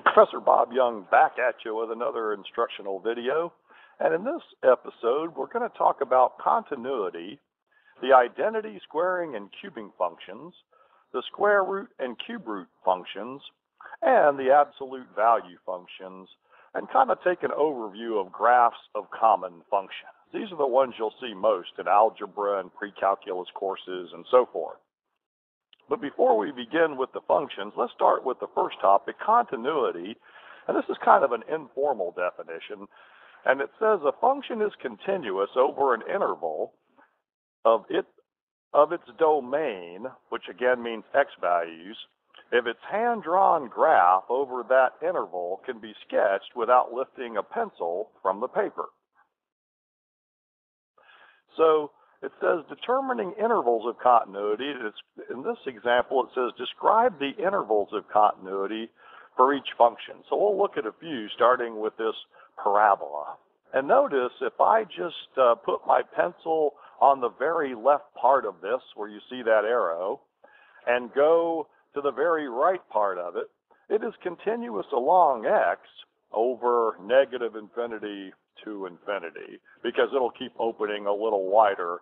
Professor Bob Young back at you with another instructional video. And in this episode, we're going to talk about continuity, the identity, squaring, and cubing functions, the square root and cube root functions, and the absolute value functions, and kind of take an overview of graphs of common functions. These are the ones you'll see most in algebra and pre-calculus courses and so forth. But before we begin with the functions, let's start with the first topic, continuity. And this is kind of an informal definition. And it says a function is continuous over an interval of its domain, which again means x values, if its hand-drawn graph over that interval can be sketched without lifting a pencil from the paper. So it says determining intervals of continuity. In this example, it says describe the intervals of continuity for each function. So we'll look at a few, starting with this parabola. And notice if I just put my pencil on the very left part of this, where you see that arrow, and go to the very right part of it, it is continuous along x over negative infinity to infinity, because it'll keep opening a little wider,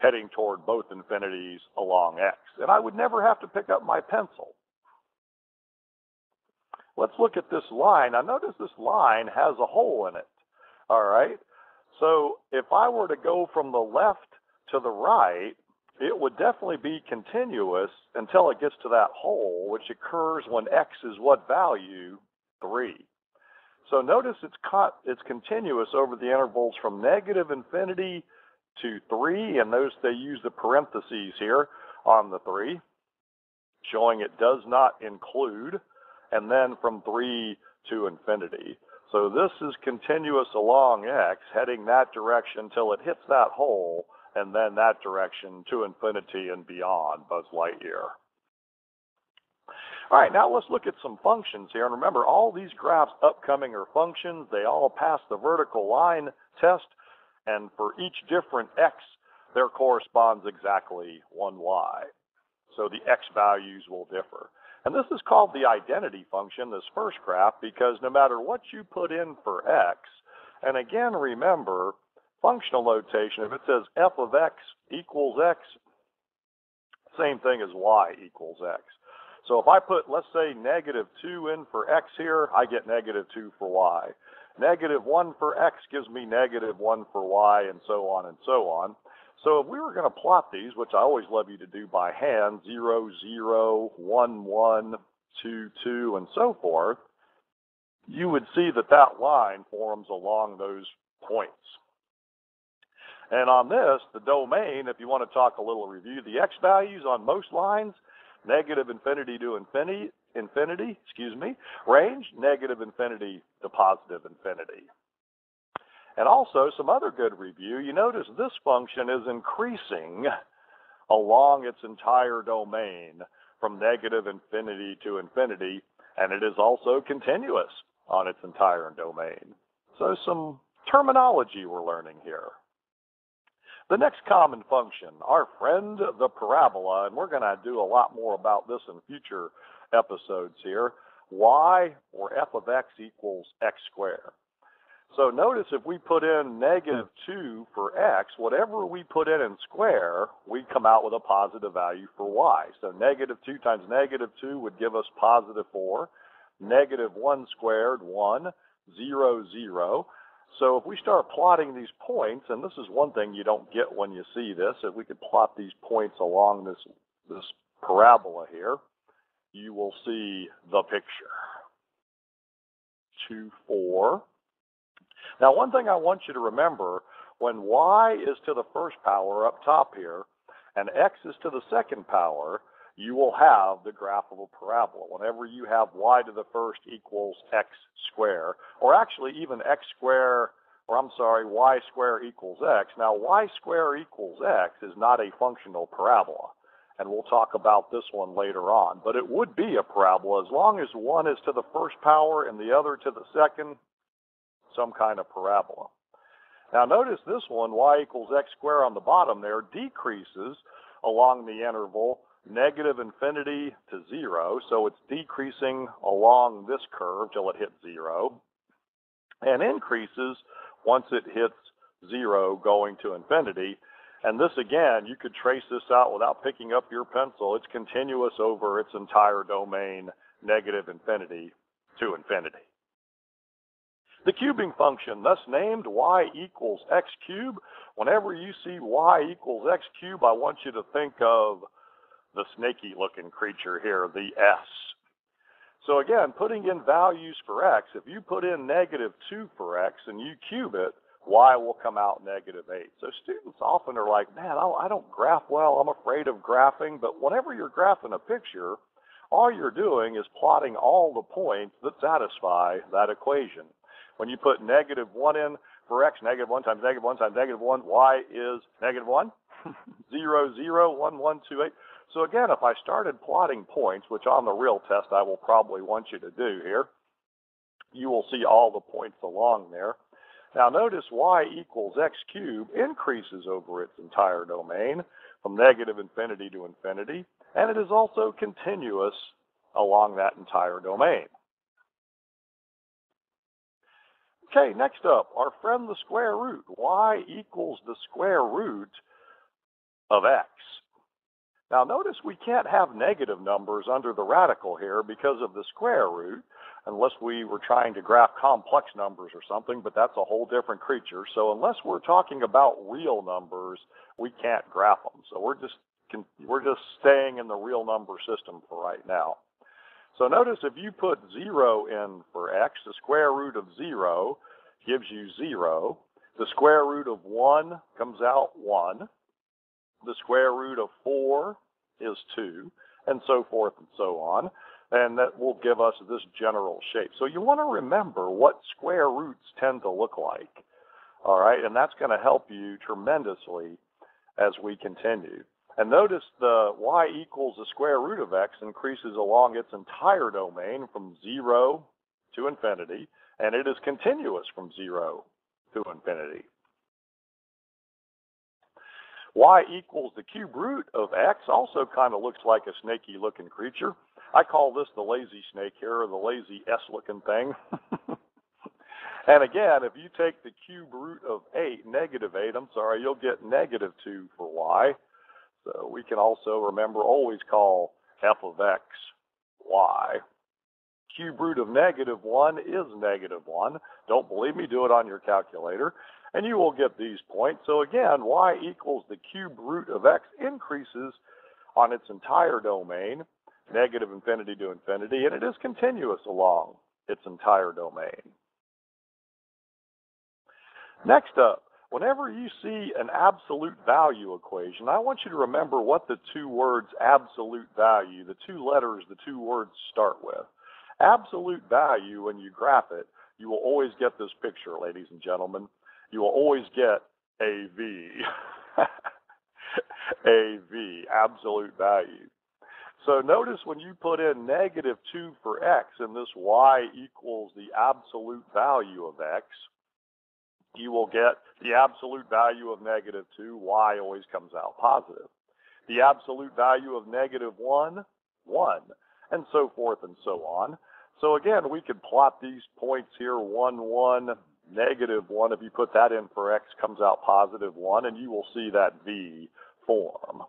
heading toward both infinities along x. And I would never have to pick up my pencil. Let's look at this line. Now notice this line has a hole in it. All right? So if I were to go from the left to the right, it would definitely be continuous until it gets to that hole, which occurs when x is what value? 3. So notice it's continuous over the intervals from negative infinity to 3, and notice they use the parentheses here on the 3, showing it does not include, and then from 3 to infinity. So this is continuous along x, heading that direction till it hits that hole, and then that direction to infinity and beyond, Buzz Lightyear. All right, now let's look at some functions here. And remember, all these graphs upcoming are functions. They all pass the vertical line test. And for each different x, there corresponds exactly one y. So the x values will differ. And this is called the identity function, this first graph, because no matter what you put in for x, and again, remember, functional notation, if it says f of x equals x, same thing as y equals x. So if I put, let's say, negative 2 in for x here, I get negative 2 for y. Negative 1 for x gives me negative 1 for y, and so on and so on. So if we were going to plot these, which I always love you to do by hand, 0, 0, 1, 1, 2, 2, and so forth, you would see that that line forms along those points. And on this, the domain, if you want to talk a little review, the x values on most lines, negative infinity to infinity, range negative infinity to positive infinity. And also some other good review, you notice this function is increasing along its entire domain from negative infinity to infinity, and it is also continuous on its entire domain. So some terminology we're learning here. The next common function, our friend the parabola, and we're going to do a lot more about this in future episodes here, y or f of x equals x squared. So notice if we put in negative 2 for x, whatever we put in square, we come out with a positive value for y. So negative 2 times negative 2 would give us positive 4. Negative 1 squared, 1, 0, 0. So if we start plotting these points, and this is one thing you don't get when you see this, if we could plot these points along this parabola here, you will see the picture. 2, 4. Now, one thing I want you to remember, when y is to the first power up top here, and x is to the second power, you will have the graph of a parabola. Whenever you have y to the first equals x squared, or actually even y squared equals x. Now, y squared equals x is not a functional parabola, and we'll talk about this one later on. But it would be a parabola as long as one is to the first power and the other to the second, some kind of parabola. Now, notice this one, y equals x squared on the bottom there, decreases along the interval negative infinity to 0, so it's decreasing along this curve till it hits 0, and increases once it hits 0 going to infinity. And this, again, you could trace this out without picking up your pencil. It's continuous over its entire domain, negative infinity to infinity. The cubing function, thus named y equals x cubed. Whenever you see y equals x cubed, I want you to think of the snaky-looking creature here, the s. So again, putting in values for x, if you put in -2 for x and you cube it, y will come out -8. So students often are like, man, I don't graph well, I'm afraid of graphing. But whenever you're graphing a picture, all you're doing is plotting all the points that satisfy that equation. When you put -1 in for x, -1 times -1 times -1, y is -1, 0, 0, 1, 1, 2, 8. So again, if I started plotting points, which on the real test I will probably want you to do here, you will see all the points along there. Now notice y equals x cubed increases over its entire domain from negative infinity to infinity, and it is also continuous along that entire domain. Okay, next up, our friend the square root. Y equals the square root of x. Now notice we can't have negative numbers under the radical here because of the square root, unless we were trying to graph complex numbers or something, but that's a whole different creature. So unless we're talking about real numbers, we can't graph them. So we're just staying in the real number system for right now. So notice if you put 0 in for x, the square root of 0 gives you 0. The square root of 1 comes out 1. The square root of 4 is 2, and so forth and so on. And that will give us this general shape. So you want to remember what square roots tend to look like. All right, and that's going to help you tremendously as we continue. And notice the y equals the square root of x increases along its entire domain from 0 to infinity, and it is continuous from 0 to infinity. Y equals the cube root of x also kind of looks like a snaky looking creature. I call this the lazy snake here, or the lazy S-looking thing. And again, if you take the cube root of 8, -8, you'll get -2 for y. So we can also remember, always call f of x y. Cube root of -1 is -1. Don't believe me? Do it on your calculator, and you will get these points. So again, y equals the cube root of x increases on its entire domain, negative infinity to infinity, and it is continuous along its entire domain. Next up, whenever you see an absolute value equation, I want you to remember what the two words absolute value, the two letters, the two words start with. Absolute value, when you graph it, you will always get this picture, ladies and gentlemen. You will always get a V. A V, absolute value. So notice when you put in -2 for x and this y equals the absolute value of x, you will get the absolute value of -2, y always comes out positive. The absolute value of -1, 1, and so forth and so on. So again, we could plot these points here, 1, 1, -1. If you put that in for x, comes out +1, and you will see that V form.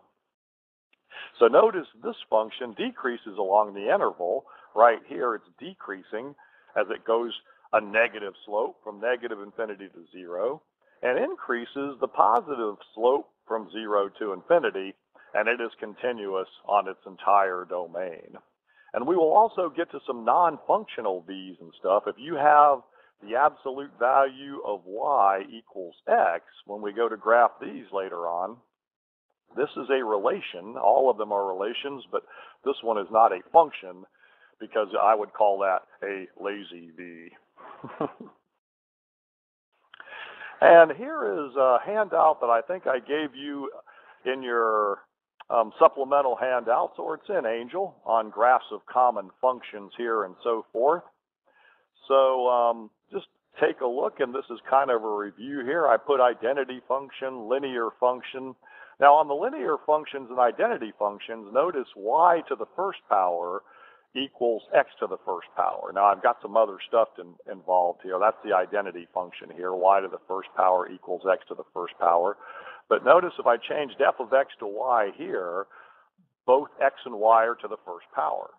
So notice this function decreases along the interval. Right here, it's decreasing as it goes a negative slope from negative infinity to 0, and increases the positive slope from 0 to infinity, and it is continuous on its entire domain. And we will also get to some non-functional v's and stuff. If you have the absolute value of y equals x, when we go to graph these later on, this is a relation. All of them are relations, but this one is not a function, because I would call that a lazy v. And here is a handout that I think I gave you in your supplemental handouts, or it's in Angel, on graphs of common functions here and so forth. So just take a look, and this is kind of a review here. I put identity function, linear function, Now, on the linear functions and identity functions, notice y to the first power equals x to the first power. Now, I've got some other stuff involved here. That's the identity function here. Y to the first power equals x to the first power. But notice if I changed f of x to y here, both x and y are to the first power.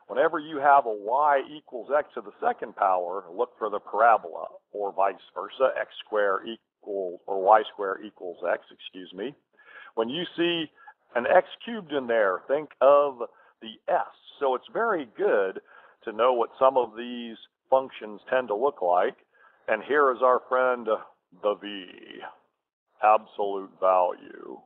Whenever you have a y equals x to the second power, look for the parabola, or vice versa, x squared equals, or y squared equals x, excuse me. When you see an x cubed in there, think of the s. So it's very good to know what some of these functions tend to look like. And here is our friend, the v, absolute value.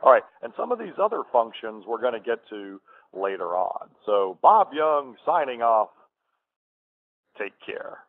All right, and some of these other functions we're going to get to later on. So Bob Young signing off. Take care.